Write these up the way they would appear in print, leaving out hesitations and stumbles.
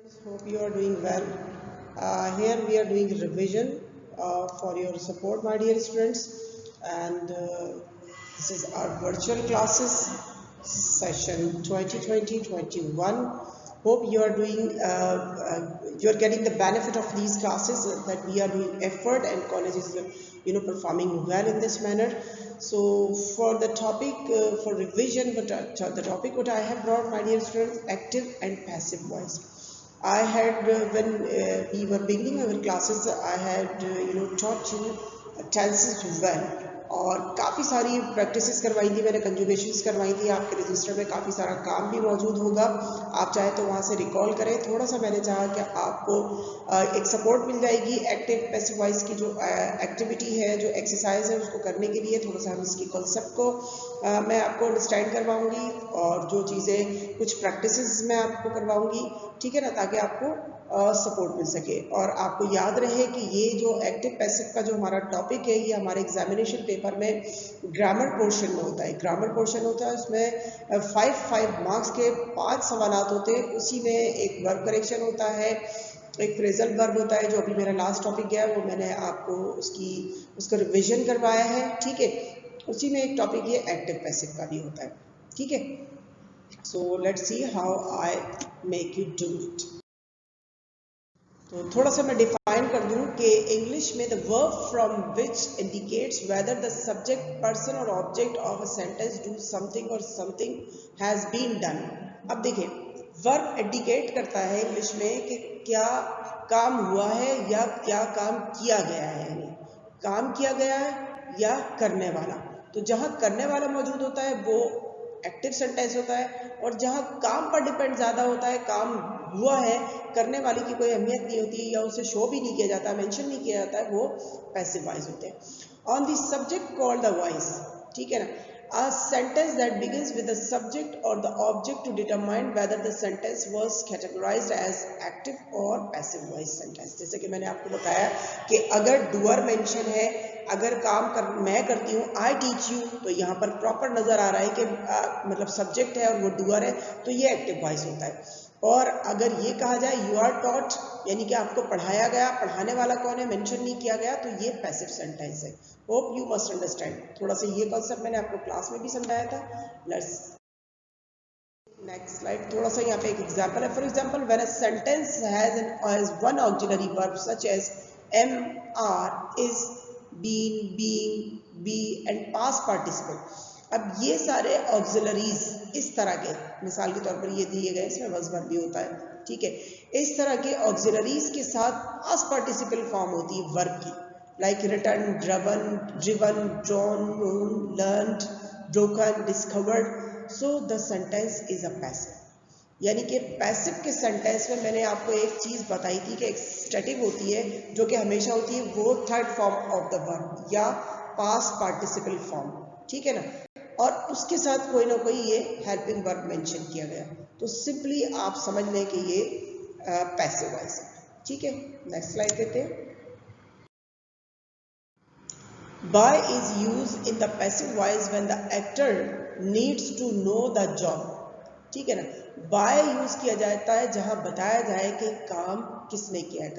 Hope you are doing well. Here we are doing revision for your support, my dear students, and this is our virtual classes session 2020-21. Hope you are doing, you are getting the benefit of these classes, that we are doing effort and college is, performing well in this manner. So for the topic, for revision, the topic what I have brought, my dear students, active and passive voice. I had when we were beginning our classes, I had taught you tenses well, और काफ़ी सारी practices करवाई थी मैंने, कंजुगेशंस करवाई थी। आपके register में काफ़ी सारा काम भी मौजूद होगा, आप चाहे तो वहाँ से रिकॉल करें। थोड़ा सा मैंने चाहा कि आपको एक सपोर्ट मिल जाएगी एक्टिव पैसिव वॉइस की जो एक्टिविटी है, जो एक्सरसाइज है, उसको करने के लिए थोड़ा सा हम इसकी कॉन्सेप्ट को मैं आपको अंडरस्टैंड करवाऊंगी, और जो चीज़ें कुछ प्रैक्टिसेस मैं आपको करवाऊंगी, ठीक है ना, ताकि आपको सपोर्ट मिल सके। और आपको याद रहे कि ये जो एक्टिव पैसिव का जो हमारा टॉपिक है, ये हमारे एग्जामिनेशन पेपर में ग्रामर पोर्शन में होता है। ग्रामर पोर्शन होता है, उसमें 5 मार्क्स के 5 सवाल होते हैं। उसी में एक वर्ब करेक्शन होता है, एक फ्रेजल वर्ब होता है, जो अभी मेरा लास्ट टॉपिक गया वो मैंने आपको उसका रिविजन करवाया है, ठीक है। उसी में एक टॉपिक ये एक्टिव पैसिव का भी होता है, ठीक है। So let's see how I make you do it. तो थोड़ा सा मैं डिफाइन कर दूं कि इंग्लिश में the verb from which indicates whether the subject, person और object of a sentence do something और समथिंग हैज बीन डन। अब देखिए, वर्ब इंडिकेट करता है इंग्लिश में कि क्या काम हुआ है या क्या काम किया गया है, यानी काम किया गया है या करने वाला। तो जहाँ करने वाला मौजूद होता है वो एक्टिव सेंटेंस होता है, और जहाँ काम पर डिपेंड ज़्यादा होता है, काम हुआ है, करने वाले की कोई अहमियत नहीं होती या उसे शो भी नहीं किया जाता, मेंशन नहीं किया जाता है, वो पैसिव वॉइस होते हैं। On the subject called the voice, ठीक है ना, a sentence that begins with the subject or the object to determine whether the sentence was categorized as active or passive voice sentence। जैसे कि मैंने आपको बताया कि अगर डूअर मेंशन है, अगर मैं करती हूँ आई टीच यू, तो यहाँ पर प्रॉपर नजर आ रहा है कि मतलब सब्जेक्ट है और वो डूअर है, तो ये एक्टिव वॉइस होता है। और अगर ये कहा जाए यू आर टॉट, यानी कि आपको पढ़ाया गया, पढ़ाने वाला कौन है मेंशन नहीं किया गया, तो ये पैसिव सेंटेंस है। Hope you must understand. थोड़ा सा ये कॉन्सेप्ट मैंने आपको क्लास में भी समझाया था। Let's next slide. थोड़ा सा यहाँ पे एक एग्जांपल है। For example, when a sentence has one auxiliary verb such as am, are, is, been, being, be and past participle. अब ये सारे ऑक्सिलरीज इस तरह के, मिसाल के तौर पर ये दिए गए, इसमें वज वर्ब भी होता है, ठीक है। इस तरह के ऑक्सिलरीज के साथ पास्ट पार्टिसिपल फॉर्म होती है वर्ब की, like return, driven, drawn, known, learned, broken, discovered. So the sentence is a passive. यानी कि पैसिव के सेंटेंस में मैंने आपको एक चीज़ बताई थी कि एक स्टैटिक होती है, जो कि हमेशा होती है वो third form of the verb या पास्ट पार्टिसिपल फॉर्म, ठीक है ना, और उसके साथ कोई ना कोई ये हेल्पिंग वर्ब मेंशन किया गया, तो सिंपली आप समझ लें कि ये पैसिव वॉइस है, ठीक है। नेक्स्ट स्लाइड देते हैं। By is used in the passive voice when the actor needs to know the job, ठीक है ना। बाय यूज किया जाता है जहां बताया जाए कि काम किसने किया है।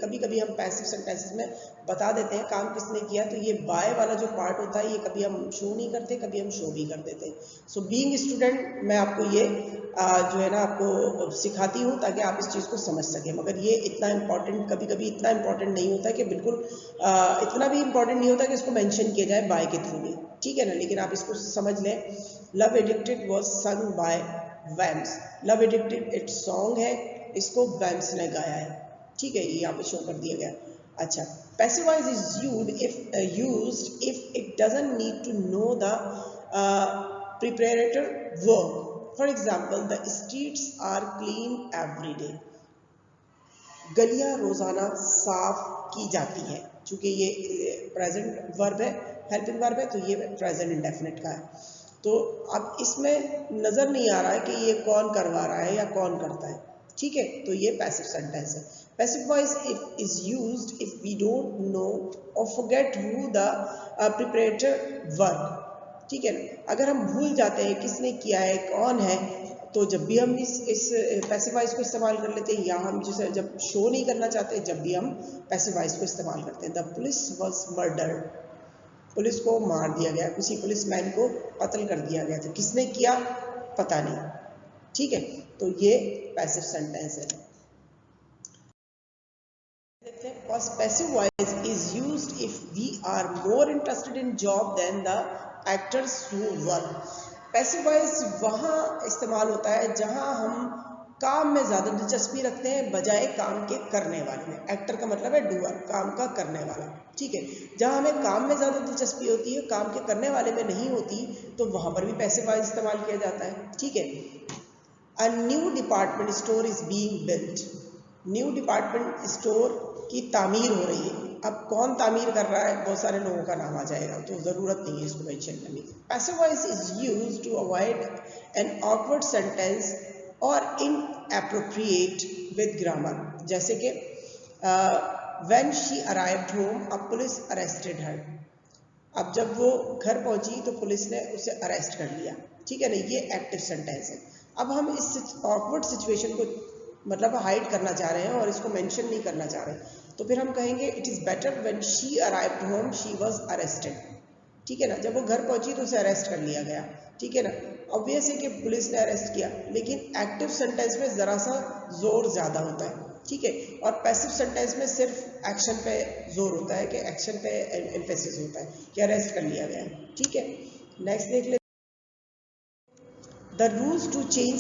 कभी कभी हम पैसिव सेंटेंसेस में बता देते हैं काम किसने किया, तो ये बाय वाला जो पार्ट होता है ये कभी हम शो नहीं करते, कभी हम शो भी कर देते हैं। सो बीइंग स्टूडेंट मैं आपको ये जो है ना आपको सिखाती हूँ ताकि आप इस चीज़ को समझ सकें, मगर ये इतना इम्पॉर्टेंट, कभी कभी इतना इम्पॉर्टेंट नहीं होता कि बिल्कुल इतना भी इम्पॉर्टेंट नहीं होता कि इसको मेंशन किया जाए बाय के थ्रू भी, ठीक है ना, लेकिन आप इसको समझ लें। Love addicted was sung by Vamps. Love addicted एक सॉन्ग है, इसको वैम्स ने गाया है, ठीक है, ये यहाँ पे शो कर दिया गया। अच्छा, passive voice is used if it doesn't need to know the perpetrator verb. For example, the streets are clean every day. गलियां रोजाना साफ की जाती है, चूंकि ये प्रेजेंट वर्ब है, हेल्पिंग वर्ब है, तो ये प्रेजेंट इंडेफिनिट का है। तो अब इसमें नजर नहीं आ रहा है कि ये कौन करवा रहा है या कौन करता है, ठीक है, तो ये पैसिव सेंटेंस है। Passive voice is used if we don't know और forget who the perpetrator verb, ठीक है ना। अगर हम भूल जाते हैं किसने किया है, कौन है, तो जब भी हम इस पैसिव वॉइस को इस्तेमाल कर लेते हैं, या हम जैसे जब शो नहीं करना चाहते, जब भी हम पैसिव वॉइस को इस्तेमाल करते हैं। The police was murdered, police को मार दिया गया, किसी पुलिसमैन को कत्ल कर दिया गया था, किसने किया पता नहीं, ठीक है। तो ये पैसिव सेंटेंस है। Passive voice is used if we are more interested in job than the actors who work. Passive voice वहाँ इस्तेमाल होता है जहाँ हम काम में ज़्यादा दिलचस्पी रखते हैं बजाय काम के करने वाले में। एक्टर का मतलब है डूअर, काम का करने वाला, ठीक है। जहाँ हमें काम में ज़्यादा दिलचस्पी होती है, काम के करने वाले में नहीं होती, तो वहाँ पर भी पैसिव वॉइस इस्तेमाल किया जाता है, ठीक है। A new department store is being built. New department store की तामीर हो रही है। अब कौन तामीर कर रहा है, बहुत सारे लोगों का नाम आ जाएगा, तो ज़रूरत नहीं है इसको मेंशन करने की। Passive voice is used to avoid an awkward sentence और इनएप्रोप्रिएट विद ग्रामर, जैसे कि when she arrived home a police arrested her. अब जब वो घर पहुंची तो पुलिस ने उसे अरेस्ट कर लिया, ठीक है ना, ये एक्टिव सेंटेंस है। अब हम इस ऑकवर्ड सिचुएशन को मतलब हाइड करना चाह रहे हैं और इसको मेंशन नहीं करना चाह रहे, तो फिर हम कहेंगे it is better when she arrived home she was arrested, ठीक है ना। जब वो घर पहुंची तो उसे अरेस्ट कर लिया गया, ठीक है ना। ऑब्वियस है कि पुलिस ने अरेस्ट किया, लेकिन एक्टिव सेंटेंस में ज़रा सा जोर ज़्यादा होता है, ठीक है। और पैसिव सेंटेंस में सिर्फ एक्शन पे जोर होता है, कि एक्शन पे एम्फेसिस होता है कि अरेस्ट कर लिया गया, ठीक है। नेक्स्ट देख लेते, the rules to change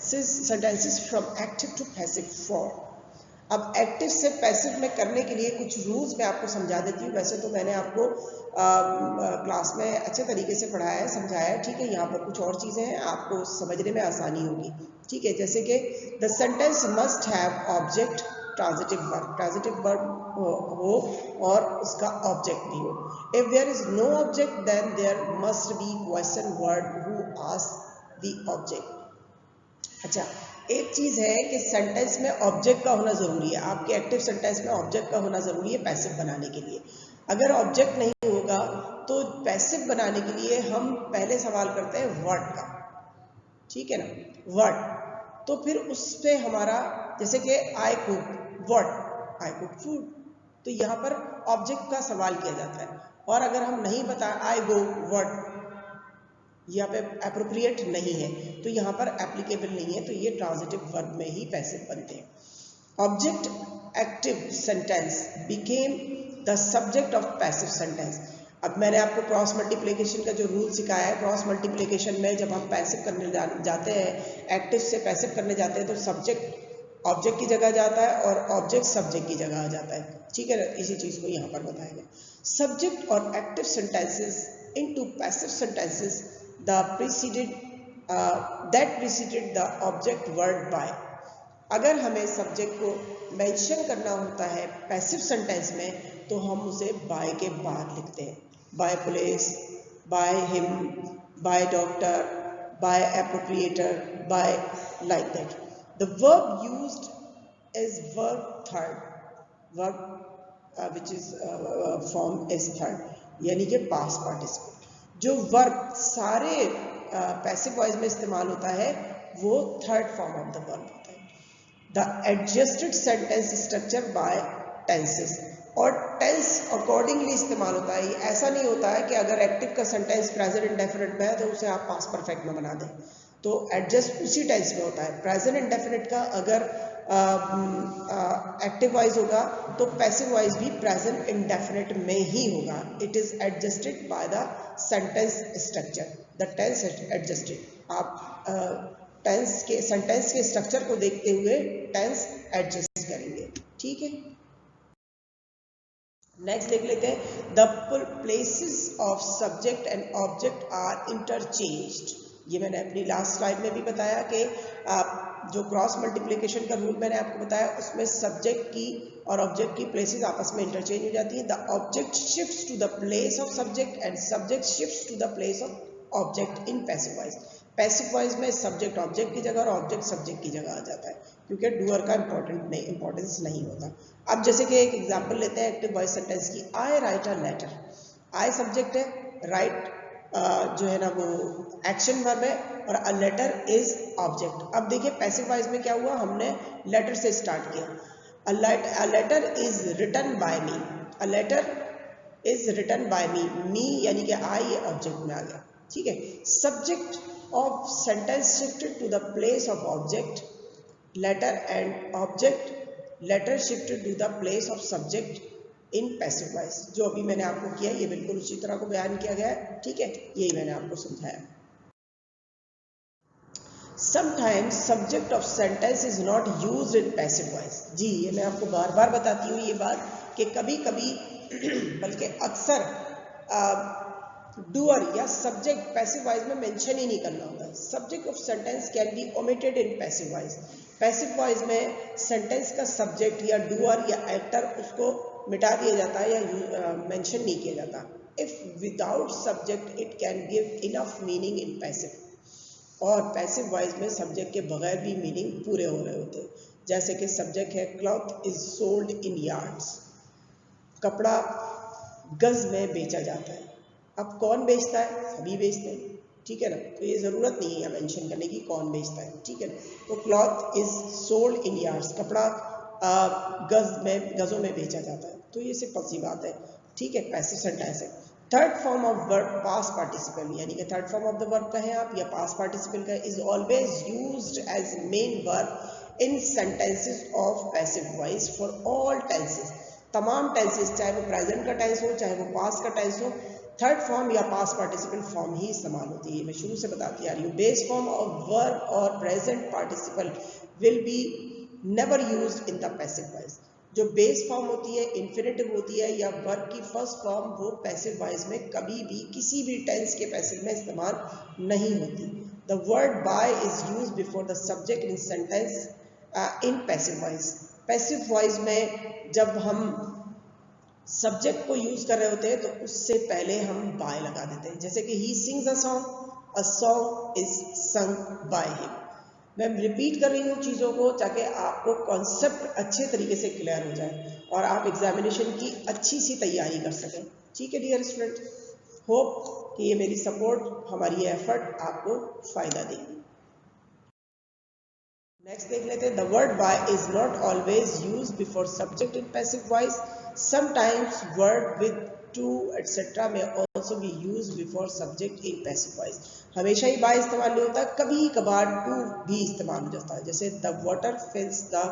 sentences from active to passive form. अब एक्टिव से पैसिव में करने के लिए कुछ रूल्स मैं आपको समझा देती हूँ। वैसे तो मैंने आपको क्लास में अच्छे तरीके से पढ़ाया है, समझाया है, ठीक है। यहाँ पर कुछ और चीज़ें हैं, आपको समझने में आसानी होगी, ठीक है। जैसे कि the sentence must have object, transitive verb हो और उसका ऑब्जेक्ट भी हो। If there is no object then there must be question word who asked the object. अच्छा, एक चीज़ है कि सेंटेंस में ऑब्जेक्ट का होना ज़रूरी है। आपके एक्टिव सेंटेंस में ऑब्जेक्ट का होना ज़रूरी है पैसिव बनाने के लिए। अगर ऑब्जेक्ट नहीं होगा तो पैसिव बनाने के लिए हम पहले सवाल करते हैं वर्ड का, ठीक है ना, वर्ड। तो फिर उस पर हमारा, जैसे कि I cook what, I cook food, तो यहाँ पर ऑब्जेक्ट का सवाल किया जाता है। और अगर हम नहीं बताएं आई गो व्हाट, यहाँ पे एप्रोप्रिएट नहीं है, तो यहाँ पर एप्लीकेबल नहीं है, तो ये ट्रांजिटिव वर्ब में ही पैसिव बनते हैं। Object active sentence became the subject of passive sentence. अब मैंने आपको क्रॉस मल्टीप्लिकेशन का जो रूल सिखाया है, क्रॉस मल्टीप्लिकेशन में जब हम पैसिव करने जाते हैं, एक्टिव से पैसिव करने जाते हैं, तो सब्जेक्ट ऑब्जेक्ट की जगह जाता है और ऑब्जेक्ट सब्जेक्ट की जगह आ जाता है, ठीक है ना। इसी चीज़ को यहाँ पर बताया गया। सब्जेक्ट और active sentences into passive sentences that preceded the object word by। अगर हमें सब्जेक्ट को मेंशन करना होता है पैसिव सेंटेंस में, तो हम उसे बाय के बाद लिखते हैं। By police, by him, by doctor, by appropriator, by like that. The verb used is verb third, verb which is form is third, यानी कि पास्ट पार्टिसिपल। जो वर्ब सारे पैसिव वॉइस में इस्तेमाल होता है वो third form of the verb होता है। The adjusted sentence structure by tenses, और टेंस अकॉर्डिंगली इस्तेमाल होता है। ऐसा नहीं होता है कि अगर एक्टिव का सेंटेंस प्रेजेंट इंडेफिनिट में है तो उसे आप पास्ट परफेक्ट में बना दें, तो एडजस्ट उसी टेंस में होता है। प्रेजेंट इंडेफिनिट का अगर एक्टिव वॉइस होगा तो पैसिव वॉइस भी प्रेजेंट इंडेफिनिट में ही होगा। It is adjusted by the sentence structure, the tense adjusted. आप टेंस के सेंटेंस के स्ट्रक्चर को देखते हुए टेंस एडजस्ट करेंगे, ठीक है। नेक्स्ट देख लेते हैं, the places of subject and object are interchanged. ये मैंने अपनी लास्ट स्लाइड में भी बताया कि जो क्रॉस मल्टीप्लिकेशन का रूल मैंने आपको बताया, उसमें सब्जेक्ट की और ऑब्जेक्ट की प्लेसेस आपस में इंटरचेंज हो जाती हैं। The object shifts to the place of subject and subject shifts to the place of object in passive voice. Passive voice में सब्जेक्ट ऑब्जेक्ट की जगह और ऑब्जेक्ट सब्जेक्ट की जगह आ जाता है, क्योंकि डूअर का इंपॉर्टेंस नहीं होता। अब जैसे कि एक एग्जांपल लेते हैं एक्टिव वॉइस सेंटेंस की, I write a letter. I subject है, राइट जो है ना वो एक्शन वर्ब है और अ लेटर इज ऑब्जेक्ट। अब देखिए पैसिव वॉइस में क्या हुआ, हमने लेटर से स्टार्ट किया। A letter is written by me, a letter is written by me, me यानी कि आई ये ऑब्जेक्ट में आ गया, ठीक है। Subject of sentence shifted to the place of object, latter and object, latter shifted to the place of subject in passive voice. जो अभी मैंने आपको किया ये बिल्कुल उसी तरह को बयान किया गया है, ठीक है, यही मैंने आपको समझाया। Sometimes subject of sentence is not used in passive voice। जी ये मैं आपको बार बार बताती हूँ ये बात कि कभी कभी बल्कि अक्सर डूअर या सब्जेक्ट पैसिव वॉइस में मेंशन ही नहीं करना होता है। Subject of sentence can be omitted in passive voice. Passive voice में सेंटेंस का सब्जेक्ट या डूअर या एक्टर उसको मिटा दिया जाता है या मेंशन नहीं किया जाता। If without subject it can give enough meaning in passive. और पैसिव वॉइस में सब्जेक्ट के बगैर भी मीनिंग पूरे हो रहे होते हैं। जैसे कि सब्जेक्ट है cloth is sold in yards, कपड़ा गज में बेचा जाता है। अब कौन बेचता है, सभी बेचते हैं, ठीक है ना, तो ये ज़रूरत नहीं है मेंशन करने की कौन बेचता है, ठीक है ना। तो cloth is sold in yards, कपड़ा गज़ों में बेचा जाता है, तो ये सिंपल सी बात है, ठीक है, पैसिव सेंटेंस है। Third form of verb past participle, यानी कि third form of the verb का है आप या पास्ट पार्टिसिपल का, is always used as main verb in sentences of passive voice for all tenses. तमाम टेंसेस, चाहे वो प्रेजेंट का टेंस हो चाहे वो पास्ट का टेंस हो, थर्ड फॉर्म या पास्ट पार्टिसिपल फॉर्म ही इस्तेमाल होती है। मैं शुरू से बताती आ रही हूँ। बेस फॉर्म ऑफ वर्ब और present participle will be never used in the passive voice. जो बेस फॉर्म होती है, इन्फिनेटिव होती है या वर्ब की फर्स्ट फॉर्म, वो पैसिव वॉइस में कभी भी किसी भी टेंस के पैसिव में इस्तेमाल नहीं होती। The word by is used before the subject in sentence in passive voice. Passive voice में जब हम सब्जेक्ट को यूज कर रहे होते हैं तो उससे पहले हम बाय लगा देते हैं। जैसे कि he sings a song is sung by him. मैं रिपीट कर रही हूँ चीज़ों को ताकि आपको कॉन्सेप्ट अच्छे तरीके से क्लियर हो जाए और आप एग्जामिनेशन की अच्छी सी तैयारी कर सकें, ठीक है डियर स्टूडेंट। होप कि ये मेरी सपोर्ट, हमारी ये एफर्ट आपको फ़ायदा देगी। नेक्स्ट देख लेते हैं। The word by is not always use before subject in passive voice. Sometimes word with to etcetera may also be use before subject in passive voice. हमेशा ही बाय इस्तेमाल नहीं होता, कभी कभार टू भी इस्तेमाल हो जाता है। जैसे the water फिल्स the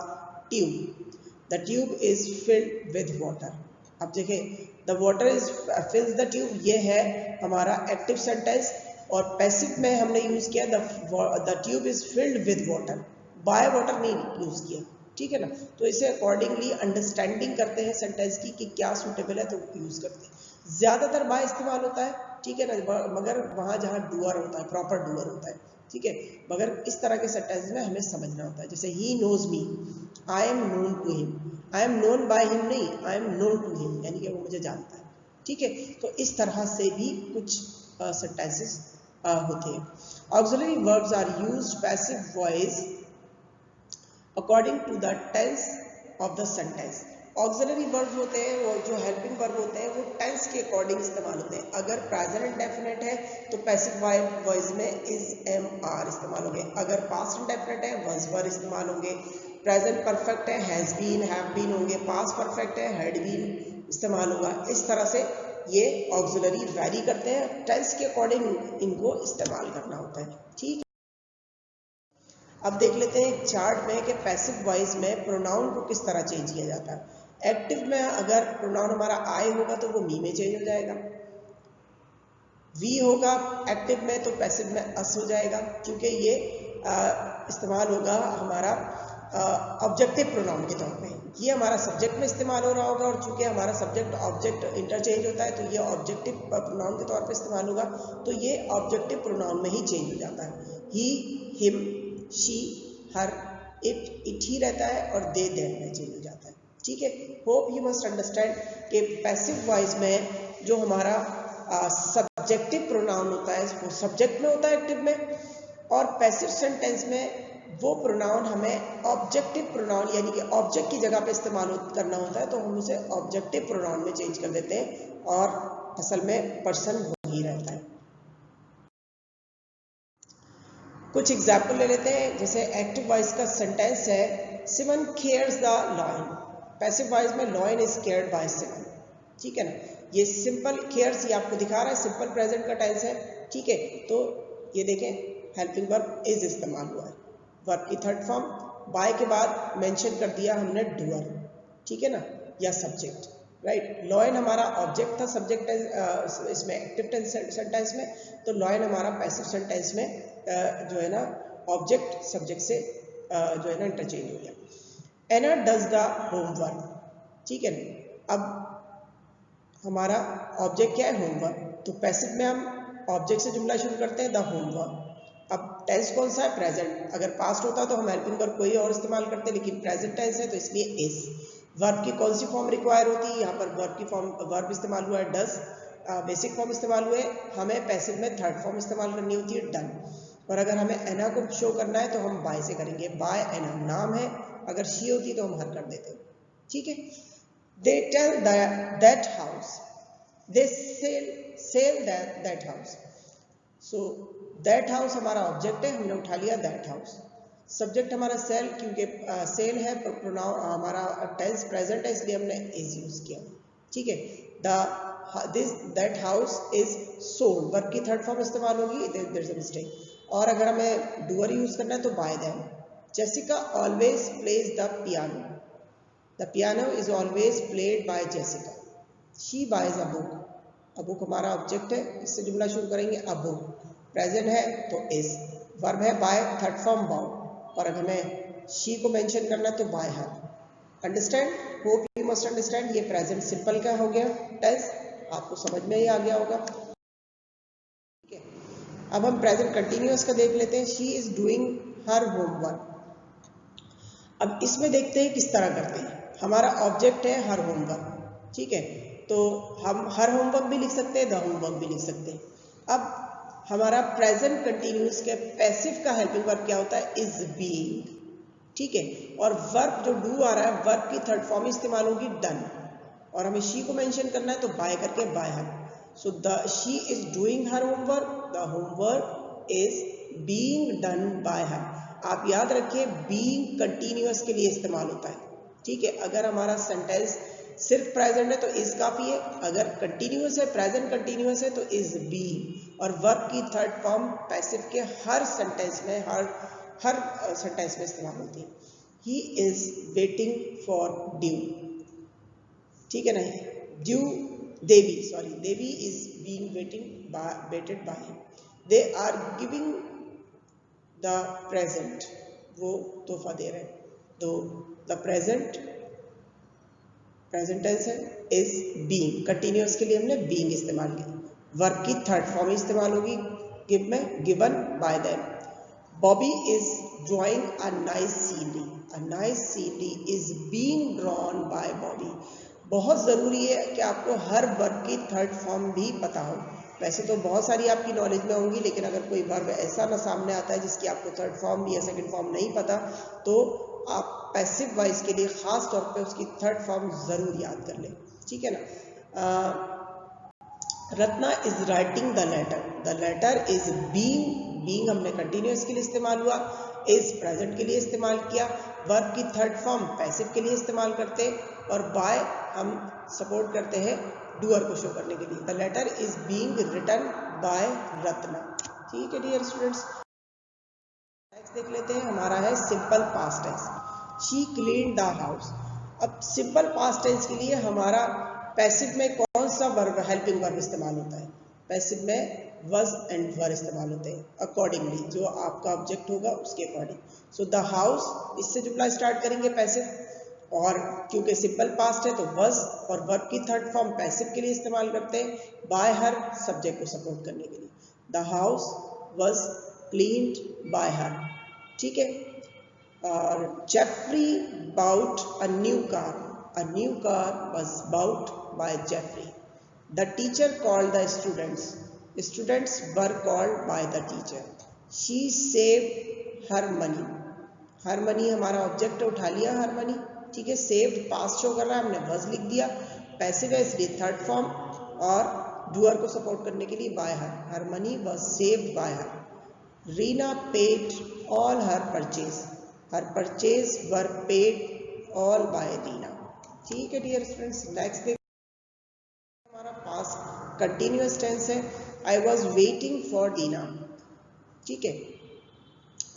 tube, the tube is filled with water. अब देखिए the water is फिल्स the tube, ये है हमारा एक्टिव सेंटेंस और पैसिव में हमने यूज किया the tube is filled with water, by water नहीं यूज किया, ठीक है ना। तो इसे अकॉर्डिंगली अंडरस्टैंडिंग करते हैं सेंटेंस की कि क्या सूटेबल है तो यूज करते हैं। ज्यादातर बाय इस्तेमाल होता है, ठीक है ना, मगर वहां जहाँ डूअर होता है, प्रॉपर डूअर होता है, ठीक है। मगर इस तरह के सेंटेंस में हमें समझना होता है। जैसे he knows me, I am known to him, I am known by him नहीं, I am known to him, यानी कि वो मुझे जानता है, ठीक है। तो इस तरह से भी कुछ सेंटेंसेस होते हैं। Auxiliary verbs are used passive voice according to the tense of the sentence. Auxiliary verbs होते हैं, वो जो हेल्पिंग वर्ब होते हैं, वो टेंस के अकॉर्डिंग इस्तेमाल होते हैं। अगर प्रेजेंट इंडेफिनिट है तो पैसिव वॉइस में इज एम आर इस्तेमाल होंगे। अगर पास्ट इंडेफिनिट है वॉज वर इस्तेमाल होंगे। प्रेजेंट परफेक्ट है हैज बीन हैव बीन होंगे। पास्ट परफेक्ट है हैड बीन इस्तेमाल होगा। इस तरह से ये ऑक्सिलरी वैरी करते हैं, टेंस के अकॉर्डिंग इनको इस्तेमाल करना होता है, ठीक है। अब देख लेते हैं एक चार्ट में कि पैसिव वॉइस में प्रोनाउन को किस तरह चेंज किया जाता है। एक्टिव में अगर प्रोनाउन हमारा आई होगा तो वो मी में चेंज हो जाएगा। वी होगा एक्टिव में तो पैसिव में अस हो जाएगा, क्योंकि ये इस्तेमाल होगा हमारा ऑब्जेक्टिव प्रोनाउन के तौर पे। ये हमारा सब्जेक्ट में इस्तेमाल हो रहा होगा और चूंकि हमारा सब्जेक्ट ऑब्जेक्ट इंटरचेंज होता है तो ये ऑब्जेक्टिव प्रोनाउन के तौर पे इस्तेमाल होगा, तो ये ऑब्जेक्टिव प्रोनाउन में ही चेंज हो जाता है। He, him, she, her, it ही रहता है और दे देम में चेंज हो जाता है, ठीक है। होप यू मस्ट अंडरस्टैंड कि पैसिव वॉइस में जो हमारा सब्जेक्टिव प्रोनाउन होता है वो सब्जेक्ट में होता है एक्टिव में, और पैसिव सेंटेंस में वो प्रोनाउन हमें ऑब्जेक्टिव प्रोनाउन यानी कि ऑब्जेक्ट की जगह पे इस्तेमाल करना होता है, तो हम उसे ऑब्जेक्टिव प्रोनाउन में चेंज कर देते हैं और असल में पर्सन वही रहता है। कुछ एग्जाम्पल ले लेते हैं। जैसे एक्टिव वॉइस का सेंटेंस है Simon cares the lion. Passive voice में lion is cared by Simon. ठीक है ना, ये सिंपल केयर्स ये आपको दिखा रहा है, सिंपल प्रेजेंट का टेंस है। ठीक है, तो ये देखें हेल्पिंग वर्ब इज इस्तेमाल हुआ है। वर्ब की थर्ड फॉर्म बाय के बाद मेंशन कर दिया हमने डूअर, ठीक है ना, या सब्जेक्ट, राइट। लॉयन हमारा ऑब्जेक्ट था सब्जेक्ट इसमें एक्टिव सेंटेंस में, तो लॉयन हमारा पैसिव सेंटेंस में जो है ना ऑब्जेक्ट सब्जेक्ट से जो है ना इंटरचेंज हो गया। एना डज द होमवर्क, ठीक है ना। अब हमारा ऑब्जेक्ट क्या है, होमवर्क, तो पैसिव में हम ऑब्जेक्ट से जुमला शुरू करते हैं द होमवर्क। अब टेंस कौन सा है, प्रेजेंट। अगर पास्ट होता तो हम हेल्पिंग वर्ब कोई और इस्तेमाल करते, लेकिन प्रेजेंट टेंस है तो इसलिए इज। वर्ब की कौन सी फॉर्म रिक्वायर होती है, यहाँ पर वर्ब की फॉर्म वर्ब इस्तेमाल हुआ है डज, बेसिक फॉर्म इस्तेमाल हुए। हमें पैसिव में थर्ड फॉर्म इस्तेमाल करनी होती है डन। और अगर हमें एना को शो करना है तो हम बाय से करेंगे, बाय एना। नाम है, अगर शी होती तो हम हर कर देते, ठीक है। They tell that house, they sell that house. So that house हमारा ऑब्जेक्ट है, हमने उठा लिया दैट हाउस। सब्जेक्ट हमारा सेल, क्योंकि सेल है, प्रोनाउन हमारा टेंस प्रेजेंट है, इसलिए हमने इज यूज किया, ठीक है। That house is sold, verb की थर्ड फॉर्म इस्तेमाल होगी, देयर इज अ मिस्टेक। और अगर हमें डूअर यूज करना है तो bye them. Jessica always plays the piano, the piano is always played by Jessica. She boys a book, a book हमारा ऑब्जेक्ट है, इससे जुमला शुरू करेंगे अ बुक। प्रेजेंट है तो इज, वर्ब है बाय थर्ड फॉर्म बाउंड, और अगर हमें शी को मेंशन करना तो bye her. Understand, hope you must understand. ये प्रेजेंट सिंपल का हो गया टेंस, आपको समझ में ही आ गया होगा, ठीक है। अब हम प्रेजेंट कंटिन्यूअस का देख लेते हैं। She is doing her homework. अब इसमें देखते हैं किस तरह करते हैं। हमारा ऑब्जेक्ट है हर होमवर्क, ठीक है, तो हम हर होमवर्क भी लिख सकते हैं, द होमवर्क भी लिख सकते हैं। अब हमारा प्रेजेंट कंटिन्यूअस के पैसिव का हेल्पिंग वर्ब क्या होता है, इज बीइंग, ठीक है। और वर्ब जो डू आ रहा है, वर्ब की थर्ड फॉर्म इस्तेमाल होगी डन, और हमें शी को मेंशन करना है तो बाय करके bye her. So the she is doing her homework, the homework is being done by हर। आप याद रखिए बीइंग कंटिन्यूअस के लिए इस्तेमाल होता है, ठीक है। अगर हमारा सेंटेंस सिर्फ प्रेजेंट है तो इज काफी है, अगर कंटिन्यूअस है, प्रेजेंट कंटिन्यूअस है तो इज बीइंग। और वर्ब की थर्ड फॉर्म पैसिव के हर सेंटेंस में हर सेंटेंस में इस्तेमाल होती है। ही इज वेटिंग फॉर ड्यू, ठीक है ना, ड्यू Devi, sorry Devi is being waited by him. They are giving the present, वो तोहफा दे रहे हैं, तो द प्रेजेंट टेंस है इज बीइंग। कंटिन्यूअस के लिए हमने बीइंग इस्तेमाल की। वर्ब की थर्ड फॉर्म इस्तेमाल होगी गिव में, given by them. Bobby is drawing a nice scenery, a nice scenery is being drawn by Bobby. बहुत ज़रूरी है कि आपको हर वर्ब की थर्ड फॉर्म भी पता हो। वैसे तो बहुत सारी आपकी नॉलेज में होंगी, लेकिन अगर कोई वर्ब ऐसा ना सामने आता है जिसकी आपको थर्ड फॉर्म या सेकंड फॉर्म नहीं पता, तो आप पैसिव वॉइस के लिए खास तौर पे उसकी थर्ड फॉर्म ज़रूर याद कर लें, ठीक है ना। Ratna is writing the letter is being हमने कंटिन्यूअस के लिए इस्तेमाल हुआ, इज प्रेजेंट के लिए इस्तेमाल किया। वर्ब की थर्ड फॉर्म पैसिव के लिए इस्तेमाल करते हैं, और बाय हम सपोर्ट करते हैं डूअर को शो करने के लिए। The letter is being written by Ratna, ठीक है डियर स्टूडेंट्स। नेक्स्ट देख लेते हैं, हमारा है simple past tense. She clean the house. अब सिंपल पास्ट टेंस के लिए हमारा पैसिव में कौन सा वर्ब हेल्पिंग वर्ब इस्तेमाल होता है, पैसिव में वज एंड वर इस्तेमाल होते हैं अकॉर्डिंगली, जो आपका ऑब्जेक्ट होगा उसके अकॉर्डिंग। सो द हाउस, इससे जुमला स्टार्ट करेंगे पैसिव, और क्योंकि सिंपल पास्ट है तो वज और वर्ब की थर्ड फॉर्म पैसिव के लिए इस्तेमाल करते हैं, बाय हर सब्जेक्ट को सपोर्ट करने के लिए। The house was cleaned by her, ठीक है। और Jeffrey bought a new car was bought by Jeffrey. The teacher called the students were called by the teacher. She saved her money हमारा object उठा लिया हर money, ठीक है। Saved past show कर रहा है, हमने वज लिख दिया, पैसिव है इसलिए थर्ड फॉर्म, और डूअर को सपोर्ट करने के लिए by her money was saved by her. Reena paid all her purchase were paid all by Reena. ठीक है डियर स्टूडेंट्स, नेक्स्ट देखिए हमारा पास्ट कंटिन्यूअस टेंस है। I was waiting for Dina. ठीक है,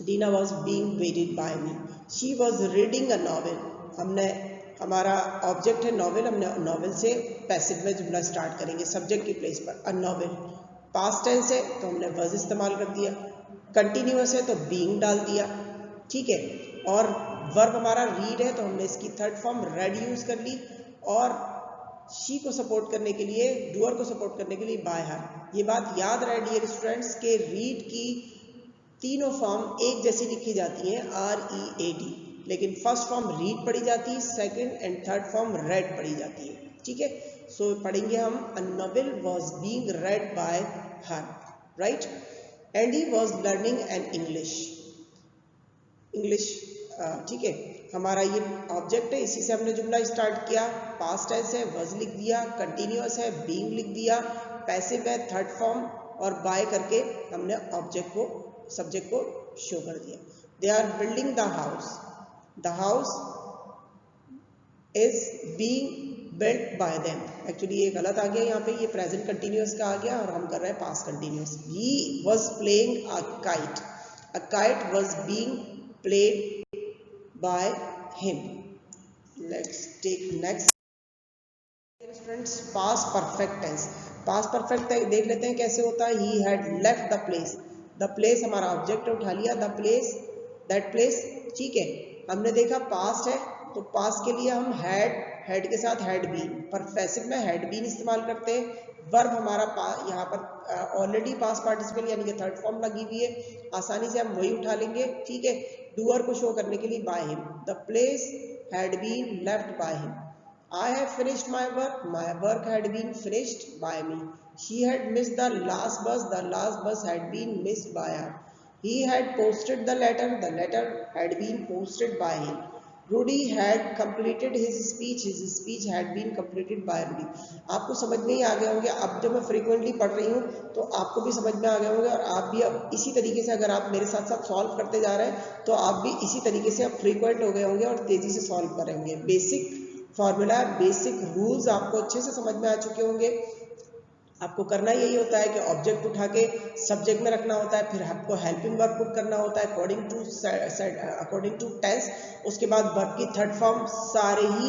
Dina was being waited by me. She was reading a novel. हमने हमारा object है नॉवेल, हमने नॉवेल से पैसिव में जुमला स्टार्ट करेंगे सब्जेक्ट की प्लेस पर। अ नॉवेल पास्ट टेंस है तो हमने वॉज इस्तेमाल कर दिया, कंटिन्यूअस है तो बीइंग डाल दिया। ठीक है, और वर्ब हमारा रीड है तो हमने इसकी थर्ड फॉर्म रेड यूज कर ली, और शी को सपोर्ट करने के लिए, डूअर को सपोर्ट करने के लिए बाय हर। ये बात याद रहे डियर स्टूडेंट्स के रीड की तीनों फॉर्म एक जैसी लिखी जाती हैं, READ, लेकिन फर्स्ट फॉर्म रीड पढ़ी जाती है, second and third form red पढ़ी जाती है। ठीक है, सो पढ़ेंगे हम a novel was being red bye her, right. Andy was learning an English. ठीक है, हमारा ये ऑब्जेक्ट है, इसी से हमने जुमला स्टार्ट किया। पास्ट टेंस है, वाज लिख दिया, कंटिन्यूअस है, बीइंग लिख दिया, पैसिव है थर्ड फॉर्म, और बाय करके हमने ऑब्जेक्ट को, सब्जेक्ट को शो कर दिया। They are building the house. The house is being built by them. Actually ये गलत आ गया, यहाँ पे ये प्रेजेंट कंटिन्यूअस का आ गया और हम कर रहे हैं past continuous. He was playing a kite. A kite was being played by him. Let's take next students, past perfect tense. Past perfect देख लेते हैं कैसे होता है। He had left the place. The place हमारा ऑब्जेक्ट उठा लिया, the place, that place. ठीक है, हमने देखा पास्ट है तो पास्ट के लिए हम हैड के साथ हैड बीन, पर पैसिव में हैड बीन इस्तेमाल करते हैं। वर्ब हमारा यहाँ पर ऑलरेडी पास्ट पार्टिसिपल यानी कि थर्ड फॉर्म लगी हुई है, आसानी से हम वही उठा लेंगे। ठीक है, डूअर को शो करने के लिए by him. The place had been left by him. I have finished my work. My work had been finished by me. She had missed the last bus. The last bus had been missed by her. He had posted the letter. The letter had been posted by him. Rudy had completed his speech. His speech had been completed by Rudy. आपको समझ में ही आ गए होंगे। अब जब मैं frequently पढ़ रही हूँ तो आपको भी समझ में आ गए होंगे, और आप भी अब इसी तरीके से अगर आप मेरे साथ साथ सॉल्व करते जा रहे हैं तो आप भी इसी तरीके से अब फ्रीक्वेंट हो गए होंगे और तेजी से सॉल्व करेंगे। बेसिक फॉर्मूला, बेसिक रूल्स आपको अच्छे से समझ में आ चुके होंगे। आपको करना यही होता है कि ऑब्जेक्ट उठा के सब्जेक्ट में रखना होता है, फिर आपको हेल्पिंग वर्ब पुट करना होता है अकॉर्डिंग टू टेंस। उसके बाद वर्ब की थर्ड फॉर्म सारे ही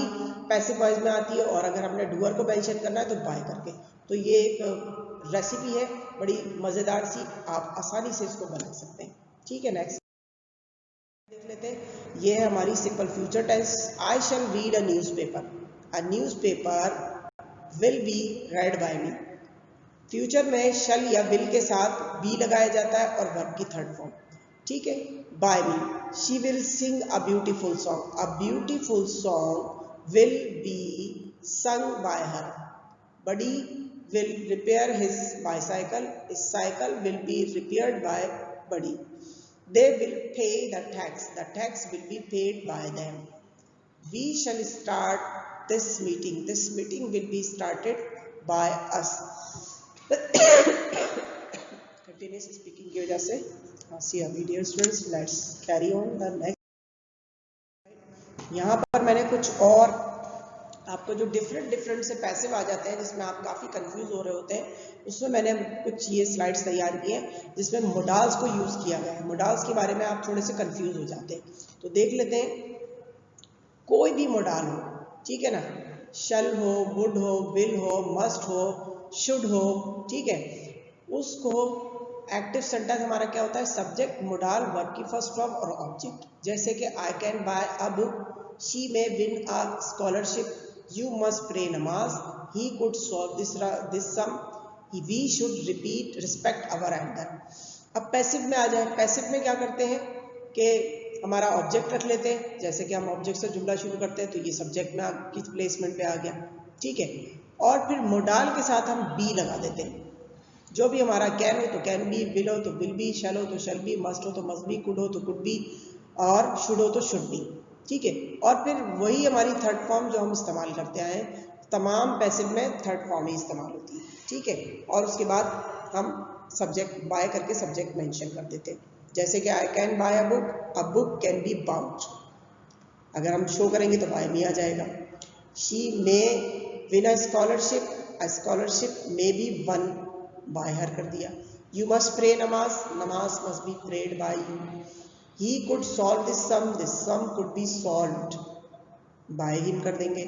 पैसिव वॉइस में आती है, और अगर हमने डूअर को मेंशन करना है तो बाय करके। तो ये एक रेसिपी है बड़ी मज़ेदार सी, आप आसानी से इसको बना सकते हैं। ठीक है, नेक्स्ट देख लेते हैं। ये है हमारी simple future tense. I shall read a newspaper. A newspaper will be read by me. Future में शैल या विल के साथ बी लगाया जाता है और वर्ब की थर्ड फॉर्म। ठीक है, by me. She will sing a beautiful song. A beautiful song will be sung by her. Buddy will repair his bicycle. His cycle will be repaired by Buddy. They will pay the tax. The tax will be paid by them. We shall start this meeting. This meeting will be started by us. Continuous speaking की वजह से see a video students. Let's carry on the next. यहाँ पर मैंने कुछ और आपको जो डिफरेंट से पैसिव आ जाते हैं जिसमें आप काफ़ी कंफ्यूज हो रहे होते हैं, उसमें मैंने कुछ ये स्लाइड्स तैयार किए हैं जिसमें मोडाल्स को यूज़ किया गया है। मोडाल्स के बारे में आप थोड़े से कंफ्यूज हो जाते हैं, तो देख लेते हैं। कोई भी मोडाल हो, ठीक है ना, शल हो, वुड हो, विल हो, मस्ट हो, शुड हो, ठीक है, उसको एक्टिव सेंटेंस हमारा क्या होता है, सब्जेक्ट, मोडाल, वर्ब की फर्स्ट फॉर्म और ऑब्जेक्ट। जैसे कि I can buy a book, she may win a scholarship, you must pray namaz, he could solve this sum, we should repeat respect our elder। अब passive में आ जाए। Passive में क्या करते हैं कि हमारा ऑब्जेक्ट रख लेते हैं, जैसे कि हम ऑब्जेक्ट से जुमला शुरू करते हैं तो ये सब्जेक्ट में किस प्लेसमेंट पे आ गया, ठीक है, और फिर मोडाल के साथ हम बी लगा देते हैं। जो भी हमारा कैन हो तो कैन बी, विल हो तो विल बी, शैल हो तो शैल बी, मस्ट हो तो मस्ट बी, कुड हो तो कुड बी, और शुड हो तो शुड बी, ठीक है। और फिर वही हमारी थर्ड फॉर्म जो हम इस्तेमाल करते आए हैं, तमाम पैसिव में थर्ड फॉर्म ही इस्तेमाल होती है, ठीक है। और उसके बाद हम सब्जेक्ट बाय करके सब्जेक्ट मेंशन कर देते हैं। जैसे कि I can buy a book can be bought, अगर हम शो करेंगे तो बाय में आ जाएगा। She may win a scholarship may be won by her कर दिया। You must pray namaz, namaz must be prayed by you. He could solve this sum could be solved by him कर देंगे।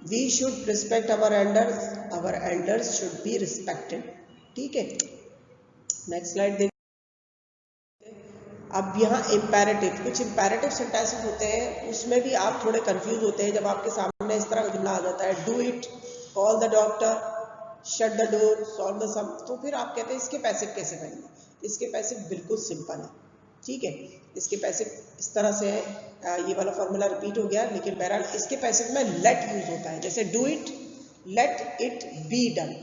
We should respect our elders should be respected. ठीक है, next slide देखिए। अब यहाँ imperative, कुछ इम्पेरेटिव सेंटेंसेस होते हैं, उसमें भी आप थोड़े कंफ्यूज होते हैं जब आपके सामने इस तरह का जुमला आ जाता है, do it, call the doctor, shut the door, solve the sum, तो फिर आप कहते हैं इसके पैसिव कैसे बनेंगे। इसके पैसिव बिल्कुल सिंपल है। ठीक है, इसके पैसिव इस तरह से है, ये वाला फॉर्मूला रिपीट हो गया, लेकिन बहरहाल इसके पैसिव में लेट यूज होता है। जैसे do it, let it be done.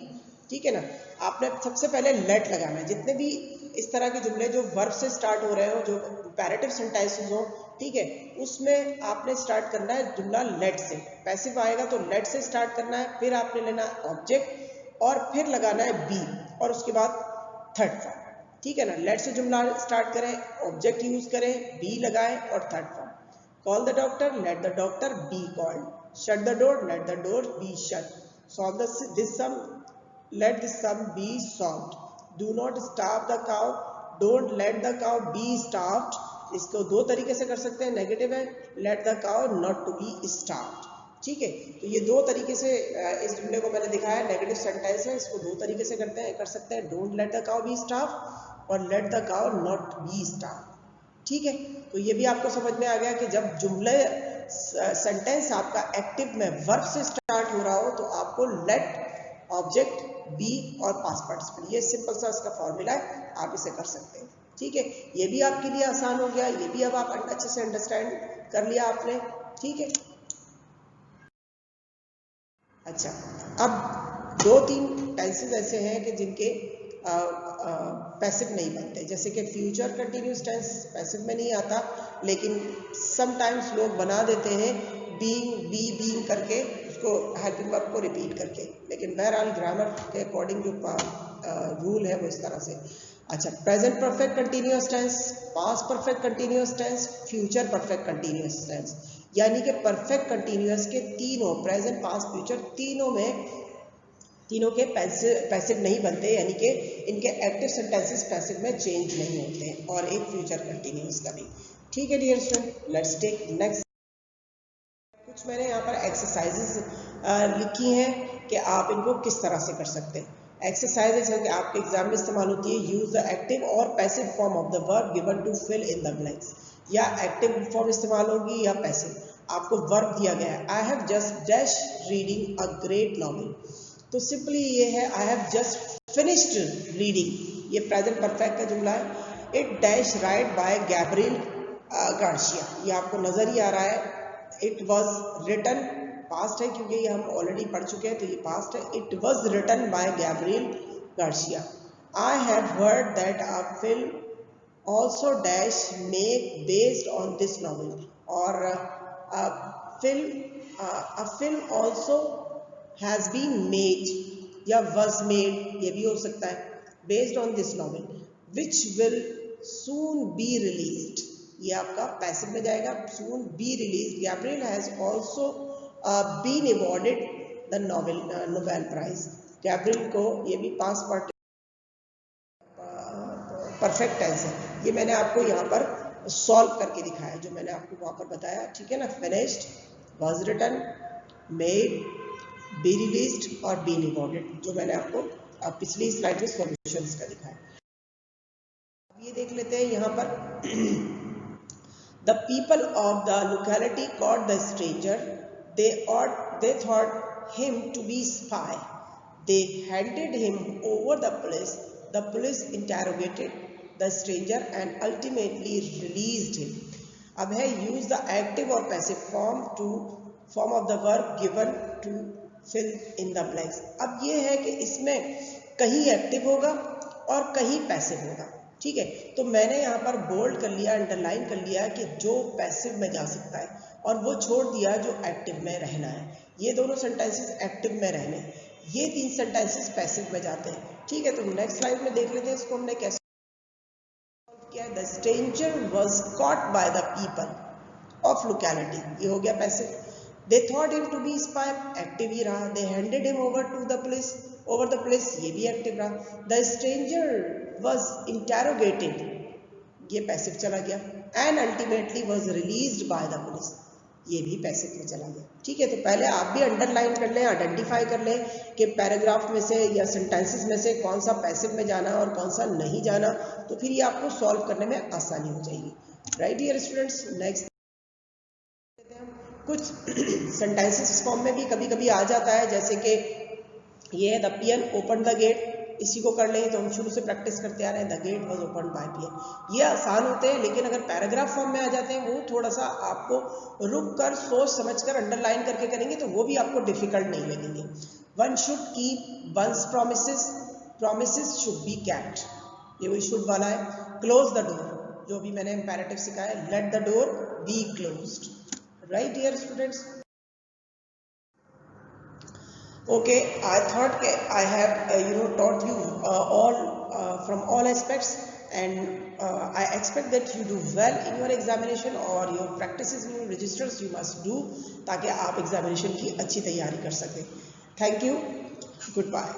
ठीक है ना, आपने सबसे पहले लेट लगाना है। जितने भी इस तरह के जुमले जो वर्ब से स्टार्ट हो रहे हो, जो इम्पेरेटिव सेंटेंसेस हो, ठीक है, उसमें आपने स्टार्ट करना है जुमला लेट से। पैसिव आएगा तो लेट से स्टार्ट करना है, फिर आपने लेना ऑब्जेक्ट और फिर लगाना है बी और उसके बाद थर्ड फॉर्म। ठीक है ना, लेट से जुमला स्टार्ट करें, ऑब्जेक्ट यूज करें, बी लगाएं और third form. Call the doctor, let the doctor be called. Shut the door, let the door be shut. Solve this sum, let the sum be solved. Do not starve the cow, don't let the cow be starved. इसको दो तरीके से कर सकते हैं, negative है, let the cow not to be starved। ठीक है, तो ये दो तरीके से इस जुमले को मैंने दिखाया, नेगेटिव सेंटेंस है, इसको दो तरीके से कर सकते हैं, don't let the cow be starve और let the cow not be starve. ठीक है, तो ये भी आपको समझ में आ गया कि जब जुमले सेंटेंस आपका एक्टिव में वर्ब से स्टार्ट हो रहा हो तो आपको लेट, ऑब्जेक्ट, बी और पास्ट पार्टिसिपल, ये सिंपल सा इसका फॉर्मूला है, आप इसे कर सकते हैं। ठीक है, ये भी आपके लिए आसान हो गया, ये भी अब आप अच्छे से अंडरस्टैंड कर लिया आपने। ठीक है, अच्छा, अब दो तीन टेंसेस ऐसे हैं कि जिनके पैसिव नहीं बनते, जैसे कि फ्यूचर कंटिन्यूस टेंस पैसिव में नहीं आता, लेकिन समटाइम्स लोग बना देते हैं बीइंग करके, उसको हेल्पिंग वर्ब को रिपीट करके, लेकिन बहरहाल ग्रामर के अकॉर्डिंग जो रूल है वो इस तरह से। अच्छा, present perfect continuous tense, past perfect continuous tense, future perfect continuous tense, यानी कि परफेक्ट कंटिन्यूस के तीनों, प्रेजेंट, पास्ट, फ्यूचर, तीनों के पैसिव नहीं बनते, यानी कि इनके एक्टिव सेंटेंसेस पैसिव में चेंज नहीं होते हैं, और एक फ्यूचर कंटिन्यूस का भी। ठीक है dear student, let's take next. कुछ मैंने यहाँ पर एक्सरसाइजेस लिखी हैं कि आप इनको किस तरह से कर सकते हैं। एक्सरसाइजेस है कि आपके एग्जाम में इस्तेमाल होती है, यूज द एक्टिव और passive form of the verb given to fill in the blanks, या एक्टिव फॉर्म इस्तेमाल होगी या पैसिव। आपको वर्ब दिया गया है, I have just dash reading a great novel, तो सिंपली ये है I have just finished reading, ये प्रेजेंट परफेक्ट का जुमला है। It dash write by Gabriel Garcia, ये आपको नजर ही आ रहा है। इट वॉज रिटन, पास्ट है क्योंकि ये हम ऑलरेडी पढ़ चुके हैं तो ये पास्ट है। It was written by Gabriel Garcia. I have heard that a film also dash make based on this novel, और film also has been made या वॉज मेड, ये भी हो सकता है, based on this novel which will soon be released, ये आपका passive में जाएगा, soon be release. Gabriel has also been awarded the Nobel prize, Gabriel को, ये भी पास्ट पार्ट परफेक्ट टेंस है। ये मैंने आपको यहाँ पर सॉल्व करके दिखाया, जो मैंने आपको वहाँ पर बताया। ठीक है ना, finished, was written, made, be released और बीन अवॉर्डेड, जो मैंने आपको पिछली स्लाइड में सॉल्यूशंस का दिखाया। अब ये देख लेते हैं यहाँ पर The people of the locality caught the stranger. They thought him to be spy. They handed him over the police. The police interrogated the stranger and ultimately released him. अब है use the active or passive form of the verb given to fill in the blanks. अब ये है कि इसमें कहीं active होगा और कहीं पैसिव होगा। ठीक है, तो मैंने यहाँ पर बोल्ड कर लिया, अंडरलाइन कर लिया कि जो पैसिव में जा सकता है, और वो छोड़ दिया जो एक्टिव में रहना है। ये दोनों सेंटेंसेस एक्टिव में रहने, ये तीन सेंटेंसेस पैसिव में जाते हैं। ठीक है, तो नेक्स्ट स्लाइड में देख लेते हैं इसको हमने कैसे किया। The stranger was caught by the people of locality, ये हो गया passive. They thought him to be spy, active ही रहा। They handed him over to the police, over the police, ये भी एक्टिव रहा। द स्ट्रेंजर वॉज इंटेरोगेटेड, ये passive चला गया। And ultimately was released by the police, ये भी पैसिव में चला गया। ठीक है, तो पहले आप भी अंडरलाइन कर लें, आइडेंटिफाई कर लें कि पैराग्राफ में से या सेंटेंसेस में से कौन सा पैसिव में जाना और कौन सा नहीं जाना, तो फिर ये आपको सॉल्व करने में आसानी हो जाएगी। राइट डियर स्टूडेंट्स, नेक्स्ट कुछ सेंटेंसेस फॉर्म में भी कभी कभी आ जाता है, जैसे कि ये है the peon open the gate, इसी को कर लें तो हम शुरू से प्रैक्टिस करते आ रहे हैं, the gate was open by peon. ये आसान होते हैं, लेकिन अगर पैराग्राफ फॉर्म में आ जाते हैं वो थोड़ा सा आपको रुक कर सोच समझ कर अंडरलाइन करके करेंगे तो वो भी आपको डिफिकल्ट नहीं लगेंगे। One should keep once promises, promises should be kept, ये वही शुड वाला है। क्लोज द डोर, जो भी मैंने इंपैरेटिव सिखाया, late the door be closed. Right dear students, okay, I thought I have taught you all from all aspects, and I expect that you do well in your examination, or your practices in your registers you must do, ताकि आप examination की अच्छी तैयारी कर सकें। Thank you, goodbye.